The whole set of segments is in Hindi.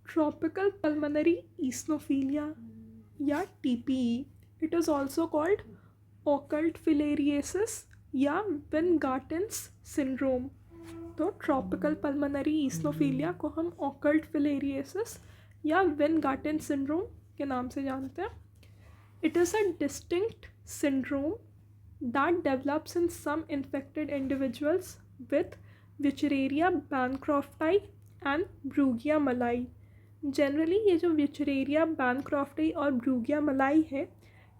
Tropical pulmonary eosinophilia या TPE. It is also called occult filariasis या Weingarten's syndrome. तो ट्रॉपिकल पल्मोनरी ईस्नोफीलिया को हम ऑकल्ट फिलेरियसिस या विन-गार्टेन सिंड्रोम के नाम से जानते हैं. It is a distinct syndrome that develops in some infected individuals with Wuchereria bancrofti and Brugia malayi. Generally ये जो विचरेरिया बैनक्रॉफ्टाई और ब्रूगिया मलाई है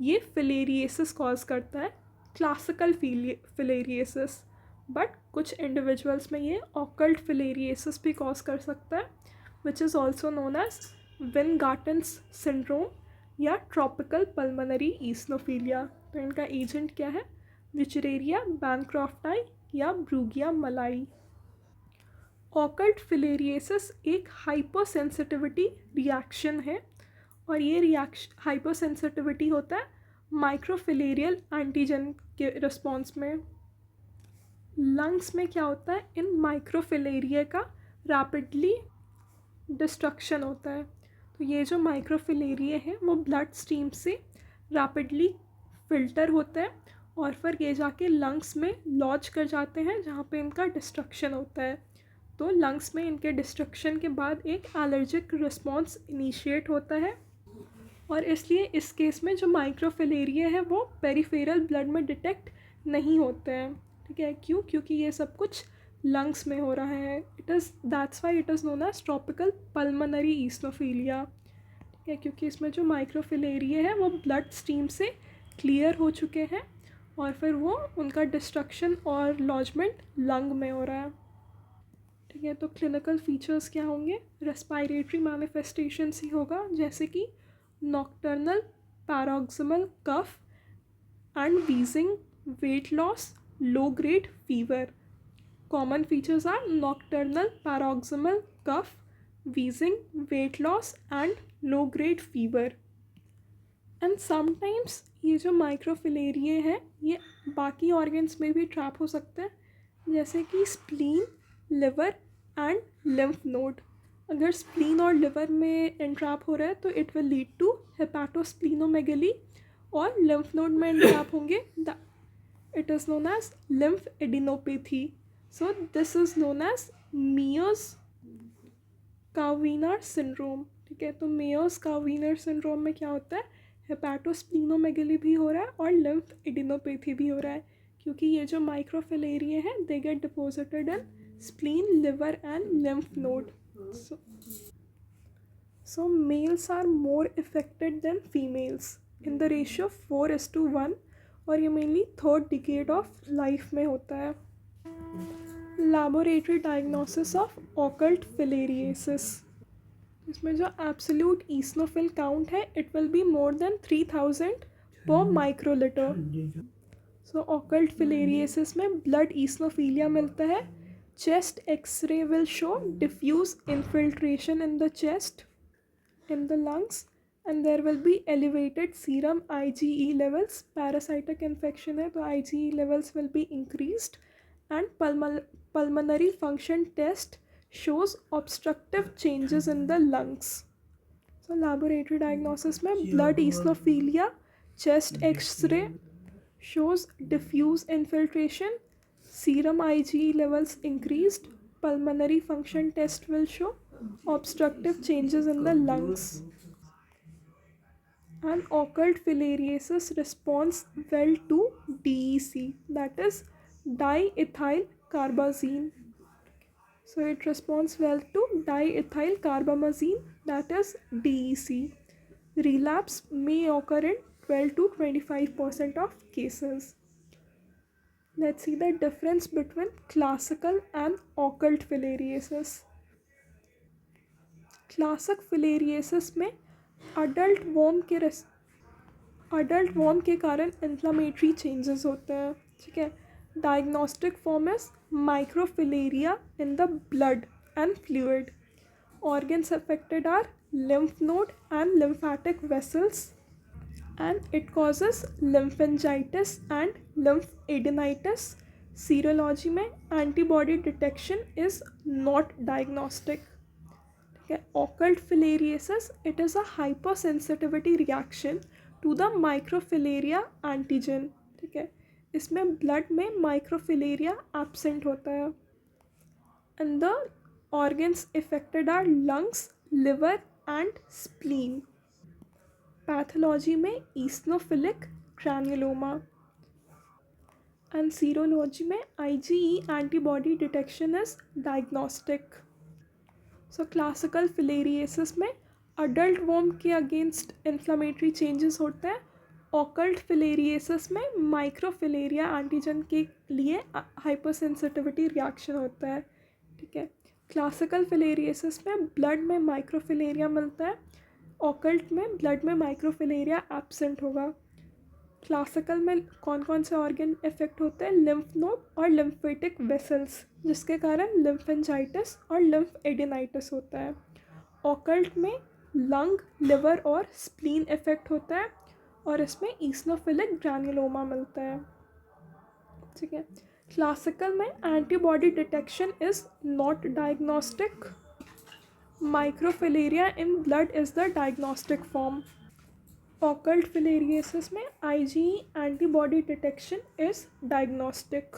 ये फिलेरियसिस कॉज करता है, क्लासिकल फिलेरियसिस. बट कुछ इंडिविजुअल्स में ये ऑकल्ट फिलेरियसिस भी कॉज कर सकता है, which is also known as Weingarten's syndrome या ट्रॉपिकल पल्मोनरी ईस्नोफीलिया. तो इनका एजेंट क्या है? विचरेरिया बैनक्रॉफ्टाई या ब्रूगिया मलाई. ऑकल्ट फिलेरियसिस एक हाइपरसेंसिटिविटी रिएक्शन है और ये रिएक्शन हाइपरसेंसिटिविटी होता है माइक्रोफिलेरियल एंटीजन के रिस्पॉन्स में. लंग्स में क्या होता है? इन माइक्रोफिलेरिया का रैपिडली डिस्ट्रक्शन होता है. तो ये जो माइक्रोफिलेरिया है वो ब्लड स्ट्रीम से रैपिडली फिल्टर होते हैं और फिर ये जाके लंग्स में लॉज कर जाते हैं जहाँ पे इनका डिस्ट्रक्शन होता है. तो लंग्स में इनके डिस्ट्रक्शन के बाद एक एलर्जिक रिस्पॉन्स इनिशिएट होता है और इसलिए इस केस में जो माइक्रोफिलेरिया है वो पेरिफेरल ब्लड में डिटेक्ट नहीं होते हैं. ठीक है, क्यों? क्योंकि ये सब कुछ लंग्स में हो रहा है. That's why it is known as tropical pulmonary eosinophilia. ठीक है, क्योंकि इसमें जो माइक्रोफिलेरिया है वो ब्लड स्ट्रीम से क्लियर हो चुके हैं और फिर वो उनका डिस्ट्रक्शन और लॉजमेंट लंग में हो रहा है. ठीक है, तो क्लिनिकल फीचर्स क्या होंगे? रेस्पिरेटरी मैनिफेस्टेशंस ही होगा, जैसे कि nocturnal paroxysmal cough and wheezing, weight loss, low grade fever. Common features are nocturnal paroxysmal cough, wheezing, weight loss and low grade fever. And sometimes ये जो माइक्रोफिलेरिया है ये बाकी ऑर्गन्स में भी ट्रैप हो सकते हैं, जैसे कि spleen, liver and lymph node. अगर स्प्लीन और लिवर में एंट्रैप हो रहा है तो इट विल लीड टू हेपाटोस्प्लीनोमेगली और लिम्फ नोड में एंट्रैप होंगे it is known as lymphadenopathy. So this is known as Mears-Kawiner syndrome. ठीक है, तो मेयर्स-काविनर सिंड्रोम में क्या होता है? हेपाटोस्प्लीनोमेगली भी हो रहा है और लिम्फेडेनोपैथी भी हो रहा है, क्योंकि ये जो माइक्रोफिलेरिया है they get deposited in spleen, liver and lymph node. So males are more affected than females in the ratio 4:1 और ये mainly third decade of life में होता है. Laboratory diagnosis of occult filariasis. इसमें जो एब्सोल्यूट ईस्नोफिल काउंट है it will be more than 3000 per microlitre. So occult फिलेरियसिस में ब्लड ईस्नोफीलिया मिलता है. Chest x-ray will show diffuse infiltration in the chest, in the lungs, and there will be elevated serum IgE levels. Parasitic infection है तो IgE levels will be increased and pulmonary function test shows obstructive changes in the lungs. So laboratory diagnosis में blood eosinophilia, chest x-ray shows diffuse infiltration, serum IgE levels increased, pulmonary function test will show obstructive changes in the lungs. And occult filariasis responds well to DEC, that is diethyl carbamazine. So it responds well to diethyl carbamazine, that is DEC. Relapse may occur in 12 to 25% of cases. Let's see the difference between classical and occult filariasis. Classic filariasis में अडल्ट वॉर्म के कारण इन्फ्लामेटरी चेंजेस होते हैं. ठीक है, diagnostic form is microfilaria in the blood and fluid. Organs affected are lymph node and lymphatic vessels, and it causes lymphangitis and lymphadenitis. Serology में antibody detection is not diagnostic. Okay, occult filariasis, it is a hypersensitivity reaction to the microfilaria antigen. ठीक है, इसमें ब्लड में माइक्रोफिलेरिया एब्सेंट होता है. And the organs affected are lungs, liver and spleen. Pathology में ईस्नोफिलिक ग्रैन्युलोमा. एंड सीरोलॉजी में IgE antibody detection is diagnostic. So classical filariasis में अडल्ट वॉर्म के अगेंस्ट इन्फ्लामेटरी चेंजेस होते हैं. ऑकल्ट फिलेरिएसिस में माइक्रोफिलेरिया एंटीजन के लिए हाइपरसेंसिटिविटी रिएक्शन होता है. ठीक है, क्लासिकल फिलेरिएसिस में ब्लड में माइक्रोफिलेरिया मिलता है. ऑकल्ट में ब्लड में माइक्रोफिलेरिया एब्सेंट होगा. क्लासिकल में कौन कौन से ऑर्गन इफेक्ट होते हैं? लिम्फ नोड और लिम्फेटिक वेसल्स, जिसके कारण लिम्फेंजाइटिस और लिम्फ एडिनाइटिस होता है. ऑकल्ट में लंग, लिवर और स्प्लीन इफेक्ट होता है और इसमें ईस्नोफिलिक ग्रैन्युलोमा मिलता है. ठीक है, क्लासिकल में antibody detection is not diagnostic. Microfilaria in blood is the diagnostic form. Occult filariasis में IgE antibody detection is diagnostic.